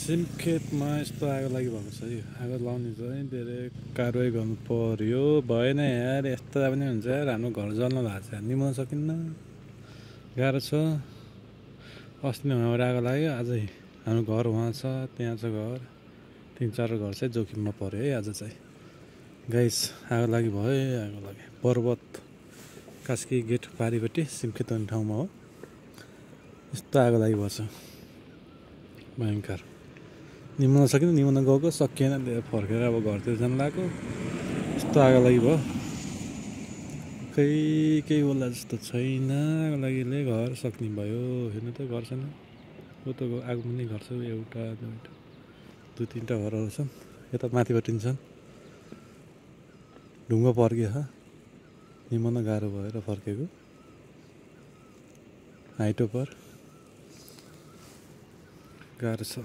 सिमखेतमा यस्तो आगो लागि भएको छ यो आगो लाउने चाहिँ धेरै कारवाही गर्नु पर्यो भएन यार यस्तो पनि हुन्छ यार हाम्रो घर जल्न भएको छ निमाउन सकिन्न गाह्रो छ अस्ति नै वहाँबाट आगो लाग्यो अझै हाम्रो घर वहाँ छ त्यहाँ छ घर 3-4 घर चाहिँ जोखिममा पर्यो है आज चाहिँ गाइस आगो लागि पर्वत कास्की गेट पारिपट्टि सिमखेत भन्ने ठाउँमा हो यस्तो आगो लागि भएको छ भयङ्कर निमाउन सकिन निमाउन गएको सकिएन फर्केर अब घरतिर जान लाग्यो यस्तो आगो लागि भयो केही बोल्दा जस्तो छैन आगो लागिले घर सक्ने भयो हेर्नु त घर छैन उतोको आगो पनि घर छ एउटा दुईटा 2-3टा घरहरू छन् यता माथिपट्टि छन् ढुङ्गा पर्कियो निमाउन गाह्रो भएर फर्केको हाइटो पर गाह्रो छ